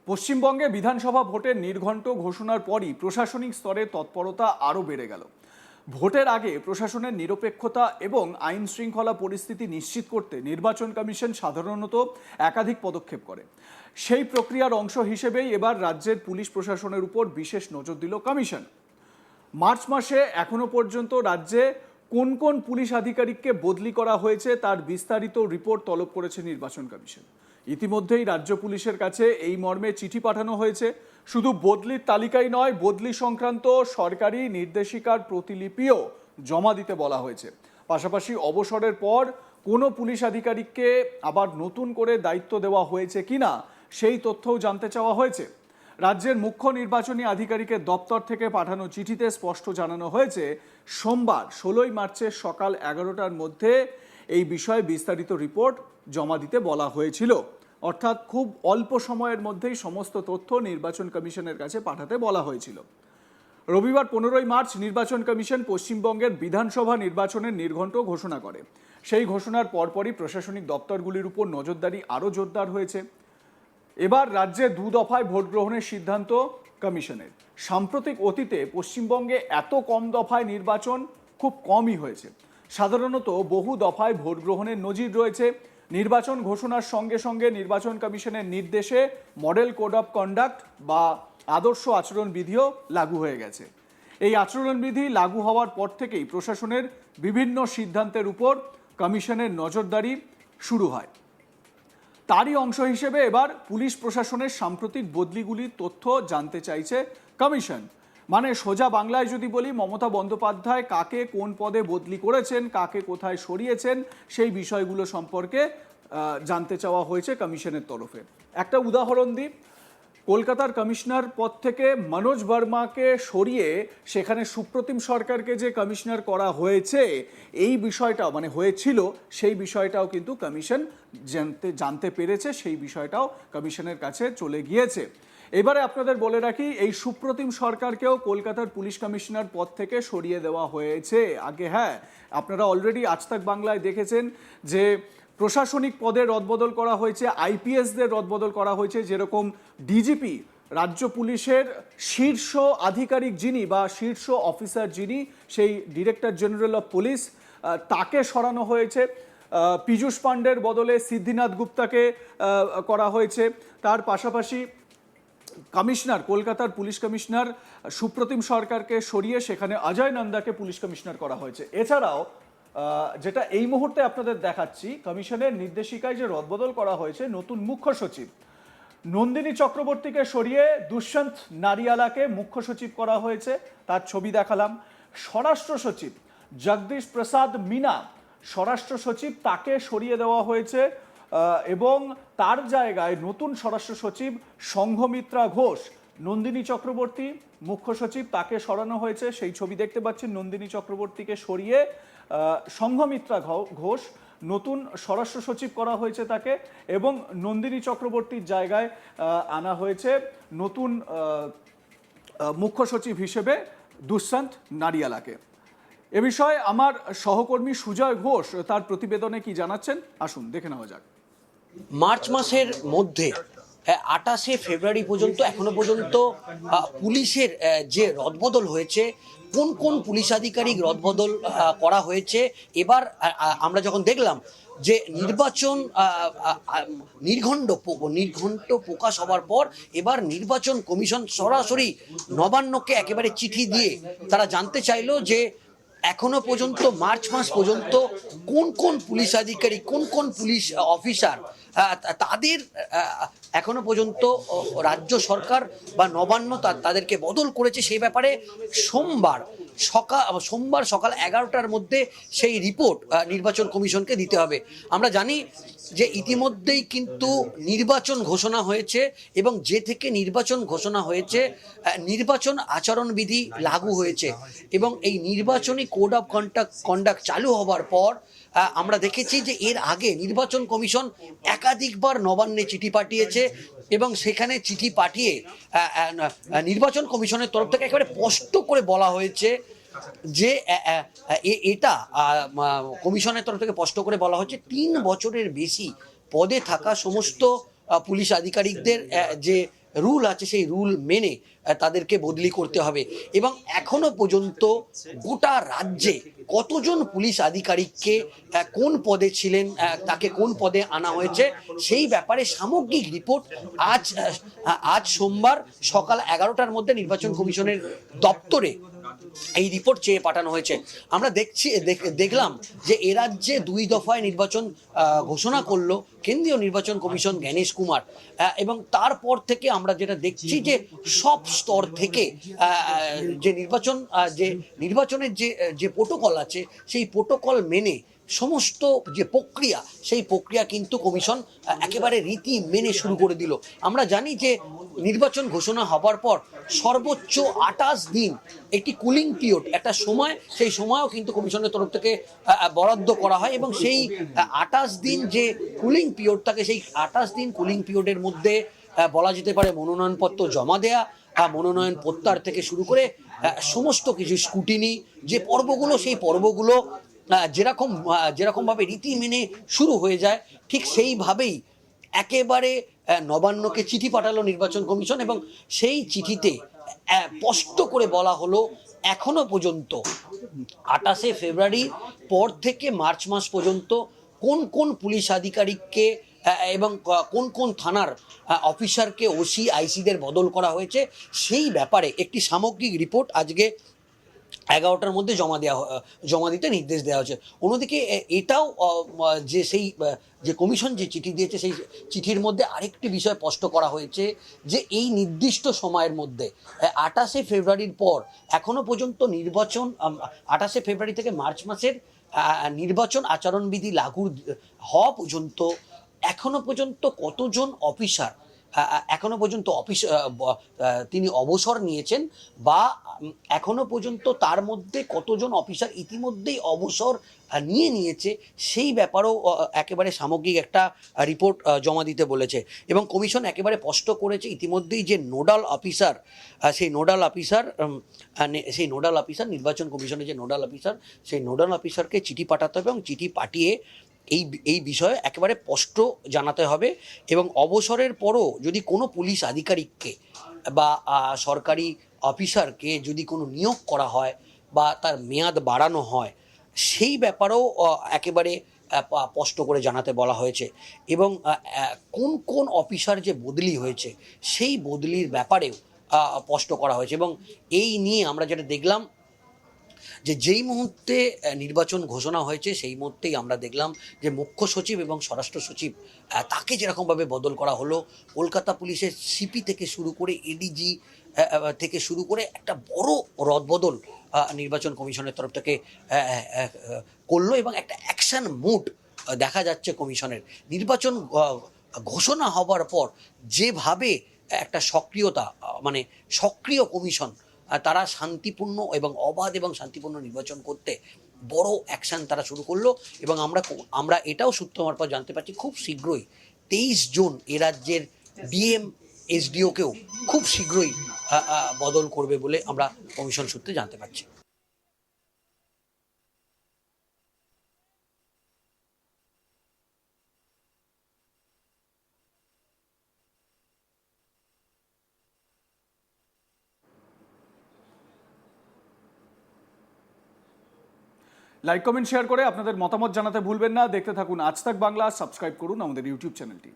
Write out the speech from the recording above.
পশ্চিমবঙ্গে বিধানসভা ভোটের নির্ঘণ্ট ঘোষণার পরই প্রশাসনিক স্তরে তৎপরতা আরও বেড়ে গেল। ভোটের আগে প্রশাসনের নিরপেক্ষতা এবং আইন শৃঙ্খলা পরিস্থিতি নিশ্চিত করতে নির্বাচন কমিশন সাধারণত একাধিক পদক্ষেপ করে। সেই প্রক্রিয়ার অংশ হিসেবেই এবার রাজ্যের পুলিশ প্রশাসনের উপর বিশেষ নজর দিল কমিশন। মার্চ মাসে এখনো পর্যন্ত রাজ্যে কোন কোন পুলিশ আধিকারিককে বদলি করা হয়েছে তার বিস্তারিত রিপোর্ট তলব করেছে নির্বাচন কমিশন। ইতিমধ্যেই রাজ্য পুলিশের কাছে এই মর্মে চিঠি পাঠানো হয়েছে। শুধু বদলির তালিকাই নয়, বদলি সংক্রান্ত সরকারি নির্দেশিকার প্রতিলিপিও জমা দিতে বলা হয়েছে। পাশাপাশি অবসরের পর কোনো পুলিশ আধিকারিককে আবার নতুন করে দায়িত্ব দেওয়া হয়েছে কিনা সেই তথ্যও জানতে চাওয়া হয়েছে। রাজ্যের মুখ্য নির্বাচনী আধিকারিকের দপ্তর থেকে পাঠানো চিঠিতে স্পষ্ট জানানো হয়েছে, সোমবার 16 মার্চের সকাল 11টার মধ্যে এই বিষয়ে বিস্তারিত রিপোর্ট জমা দিতে বলা হয়েছিল। অর্থাৎ খুব অল্প সময়ের মধ্যেই সমস্ত তথ্য নির্বাচন কমিশনের কাছে পাঠাতে বলা হয়েছিল। রবিবার 15 মার্চ নির্বাচন কমিশন পশ্চিমবঙ্গের বিধানসভা নির্বাচনের নির্ঘণ্ট ঘোষণা করে। সেই ঘোষণার পরপরই প্রশাসনিক দপ্তরগুলির উপর নজরদারি আরও জোরদার হয়েছে। এবার রাজ্যে 2 দফায় ভোট গ্রহণের সিদ্ধান্ত কমিশনের। সাম্প্রতিক অতীতে পশ্চিমবঙ্গে এত কম দফায় নির্বাচন খুব কমই হয়েছে। সাধারণত বহু দফায় ভোট গ্রহণের নজির রয়েছে। নির্বাচন ঘোষণার সঙ্গে সঙ্গে নির্বাচন কমিশনের নির্দেশে মডেল কোড অফ কন্ডাক্ট বা আদর্শ আচরণবিধিও লাগু হয়ে গেছে। এই আচরণবিধি লাগু হওয়ার পর থেকেই প্রশাসনের বিভিন্ন সিদ্ধান্তের উপর কমিশনের নজরদারি শুরু হয়। তারই অংশ হিসেবে এবার পুলিশ প্রশাসনের সাম্প্রতিক বদলিগুলির তথ্য জানতে চাইছে কমিশন। মানে সোজা বাংলায় যদি বলি, মমতা বন্দ্যোপাধ্যায় কাকে কোন পদে বদলি করেছেন, কাকে কোথায় সরিয়েছেন, সেই বিষয়গুলো সম্পর্কে জানতে চাওয়া হয়েছে কমিশনের তরফে। একটা উদাহরণ দিই, কলকাতার কমিশনার পদ থেকে মনোজ ভার্মাকে সরিয়ে সেখানে সুপ্রতিম সরকারকে যে কমিশনার করা হয়েছে, এই বিষয়টাও মানে হয়েছিল, সেই বিষয়টাও কিন্তু কমিশন জানতে পেরেছে। সেই বিষয়টাও কমিশনের কাছে চলে গিয়েছে। এবারে আপনাদের বলে রাখি, এই সুপ্রতিম সরকারকেও কলকাতার পুলিশ কমিশনার পদ থেকে সরিয়ে দেওয়া হয়েছে আগে। হ্যাঁ, আপনারা অলরেডি আজ তাক বাংলায় দেখেছেন যে প্রশাসনিক পদে রদবদল করা হয়েছে, আইপিএসদের রদবদল করা হয়েছে। যেরকম ডিজিপি, রাজ্য পুলিশের শীর্ষ আধিকারিক যিনি বা শীর্ষ অফিসার যিনি, সেই ডিরেক্টর জেনারেল অফ পুলিশ, তাকে সরানো হয়েছে। পীযূষ পাণ্ডের বদলে সিদ্ধিনাথ গুপ্তাকে করা হয়েছে। তার পাশাপাশি কমিশনার, কলকাতার পুলিশ কমিশনার সুপ্রতিম সরকারকে সরিয়ে সেখানে অজয় নন্দাকে পুলিশ কমিশনার করা হয়েছে। এছাড়াও যেটা এই মুহূর্তে আপনাদের দেখাচ্ছি, কমিশনের নির্দেশিকায় যে রদবদল করা হয়েছে, নতুন মুখ্য সচিব নন্দিনী চক্রবর্তীকে সরিয়ে দুষ্যন্ত নারিয়ালাকে মুখ্য সচিব করা হয়েছে, তার ছবি দেখালাম। স্বরাষ্ট্র সচিব জগদীশ প্রসাদ মিনা, স্বরাষ্ট্র সচিব, তাকে সরিয়ে দেওয়া হয়েছে এবং তার জায়গায় নতুন স্বরাষ্ট্র সচিব সংঘমিত্রা ঘোষ। নন্দিনী চক্রবর্তী মুখ্য সচিব, তাকে সরানো হয়েছে, সেই ছবি দেখতে পাচ্ছেন। নন্দিনী চক্রবর্তীকে সরিয়ে সংঘমিত্রা ঘোষ নতুন স্বরাষ্ট্র সচিব করা হয়েছে তাকে, এবং নন্দিনী চক্রবর্তীর জায়গায় আনা হয়েছে নতুন মুখ্য সচিব হিসেবে দুষ্যন্ত নারিয়ালাকে। এ বিষয়ে আমার সহকর্মী সুজয় ঘোষ তার প্রতিবেদনে কি জানাচ্ছেন, আসুন দেখে নেওয়া যাক। মার্চ মাসের মধ্যে 28শে ফেব্রুয়ারি পর্যন্ত এখনো পর্যন্ত পুলিশের যে রদবদল হয়েছে, কোন কোন পুলিশ আধিকারিক রদবদল করা হয়েছে, এবার আমরা যখন দেখলাম যে নির্বাচন নির্ঘণ্ট প্রকাশ হওয়ার পর এবার নির্বাচন কমিশন সরাসরি নবান্নকে একেবারে চিঠি দিয়ে তারা জানতে চাইলো যে এখনো পর্যন্ত মার্চ মাস পর্যন্ত কোন কোন পুলিশ আধিকারিক, কোন কোন পুলিশ অফিসার তাদের এখনো পর্যন্ত রাজ্য সরকার বা নবান্ন তাদেরকে বদল করেছে, সেই ব্যাপারে সোমবার সকাল 11টার মধ্যে সেই রিপোর্ট নির্বাচন কমিশনকে দিতে হবে। আমরা জানি যে ইতিমধ্যেই কিন্তু নির্বাচন ঘোষণা হয়েছে এবং যে থেকে নির্বাচন ঘোষণা হয়েছে নির্বাচন আচরণবিধি লাগু হয়েছে এবং এই নির্বাচনী কোড অফ কন্ডাক্ট চালু হওয়ার পর আমরা দেখেছি যে এর আগে নির্বাচন কমিশন একাধিকবার নবান্নে চিঠি পাঠিয়েছে এবং সেখানে চিঠি পাঠিয়ে নির্বাচন কমিশনের তরফ থেকে একেবারে স্পষ্ট করে বলা হয়েছে যে এটা কমিশনের তরফ থেকে স্পষ্ট করে বলা হচ্ছে 3 বছরের বেশি পদে থাকা সমস্ত পুলিশ আধিকারিকদের যে রুল আছে সেই রুল মেনে তাদেরকে বদলি করতে হবে। এবং এখনো পর্যন্ত গোটা রাজ্যে কতজন পুলিশ আধিকারিককে কোন পদে ছিলেন, তাকে কোন পদে আনা হয়েছে, সেই ব্যাপারে সামগ্রিক রিপোর্ট আজ সোমবার সকাল 11টার মধ্যে নির্বাচন কমিশনের দপ্তরে এই রিপোর্ট চেয়ে পাঠানো হয়েছে। আমরা দেখলাম যে এ রাজ্যে 2 দফায় নির্বাচন ঘোষণা করলো কেন্দ্রীয় নির্বাচন কমিশন জ্ঞানেশ কুমার, এবং তারপর থেকে আমরা যেটা দেখছি যে সব স্তর থেকে যে নির্বাচনের যে প্রোটোকল আছে সেই প্রোটোকল মেনে সমস্ত যে প্রক্রিয়া সেই প্রক্রিয়া কিন্তু কমিশন একেবারে রীতি মেনে শুরু করে দিল। আমরা জানি যে নির্বাচন ঘোষণা হবার পর সর্বোচ্চ 28 দিন একটি কুলিং পিরিয়ড, একটা সময়, সেই সময়ও কিন্তু কমিশনের তরফ থেকে বরাদ্দ করা হয় এবং সেই 28 দিন যে কুলিং পিরিয়ড থাকে সেই 28 দিন কুলিং পিরিয়ডের মধ্যে বলা যেতে পারে মনোনয়নপত্র জমা দেয়া, মনোনয়ন প্রত্যাহার থেকে শুরু করে সমস্ত কিছু স্কুটিনি যে পর্বগুলো, সেই পর্বগুলো যেরকমভাবে রীতি মেনে শুরু হয়ে যায় ঠিক সেইভাবেই একেবারে নবান্নকে চিঠি পাঠালো নির্বাচন কমিশন এবং সেই চিঠিতে স্পষ্ট করে বলা হলো এখনো পর্যন্ত 28শে ফেব্রুয়ারি পর থেকে মার্চ মাস পর্যন্ত কোন কোন পুলিশ আধিকারিককে এবং কোন কোন থানার অফিসারকে ওসি আইসিদের বদল করা হয়েছে সেই ব্যাপারে একটি সামগ্রিক রিপোর্ট আজকে 11টার মধ্যে জমা দিতে নির্দেশ দেওয়া হয়েছে। অন্যদিকে এটাও যে কমিশন যে চিঠি দিয়েছে সেই চিঠির মধ্যে আরেকটি বিষয় স্পষ্ট করা হয়েছে যে এই নির্দিষ্ট সময়ের মধ্যে 28শে ফেব্রুয়ারির পর এখনো পর্যন্ত নির্বাচন 28শে ফেব্রুয়ারি থেকে মার্চ মাসের নির্বাচন আচরণবিধি লাগু হওয়া পর্যন্ত এখনো পর্যন্ত কতজন অফিসার এখনো পর্যন্ত তিনি অবসর নিয়েছেন বা এখনো পর্যন্ত তার মধ্যে কতজন অফিসার ইতিমধ্যেই অবসর নিয়েছে সেই ব্যাপারেও একেবারে সামগ্রিক একটা রিপোর্ট জমা দিতে বলেছে। এবং কমিশন একেবারে স্পষ্ট করেছে ইতিমধ্যেই যে নোডাল অফিসার নির্বাচন কমিশনের যে নোডাল অফিসার সেই নোডাল অফিসারকে চিঠি পাঠাতে হবে এবং চিঠি পাঠিয়ে এই বিষয়ে একেবারে স্পষ্ট জানাতে হবে। এবং অবসরের পরও যদি কোনো পুলিশ আধিকারিককে বা সরকারি অফিসারকে যদি কোনো নিয়োগ করা হয় বা তার মেয়াদ বাড়ানো হয় সেই ব্যাপারেও একেবারে স্পষ্ট করে জানাতে বলা হয়েছে। এবং কোন কোন অফিসার যে বদলি হয়েছে সেই বদলির ব্যাপারেও স্পষ্ট করা হয়েছে। এবং এই নিয়ে আমরা যেটা দেখলাম যে যেই মুহূর্তে নির্বাচন ঘোষণা হয়েছে সেই মুহূর্তেই আমরা দেখলাম যে মুখ্য সচিব এবং স্বরাষ্ট্র সচিব তাকে যেরকমভাবে বদল করা হলো, কলকাতা পুলিশের সিপি থেকে শুরু করে এডিজি থেকে শুরু করে একটা বড় রদবদল নির্বাচন কমিশনের তরফ থেকে করলো এবং একটা অ্যাকশন মুড দেখা যাচ্ছে কমিশনের। নির্বাচন ঘোষণা হবার পর যেভাবে একটা সক্রিয়তা মানে সক্রিয় কমিশন তারা শান্তিপূর্ণ এবং অবাধ এবং শান্তিপূর্ণ নির্বাচন করতে বড় অ্যাকশন তারা শুরু করলো। এবং আমরা এটাও সূত্র মারফত জানতে পারছি খুব শীঘ্রই 23 জুন এ রাজ্যের ডিএম এসডিওকেও খুব শীঘ্রই বদল করবে বলে আমরা কমিশন সূত্রে জানতে পারছি। লাইক কমেন্ট শেয়ার করে আপনাদের মতামত জানাতে ভুলবেন না। দেখতে থাকুন আজ তাক বাংলা, সাবস্ক্রাইব করুন আমাদের ইউটিউব চ্যানেলটি।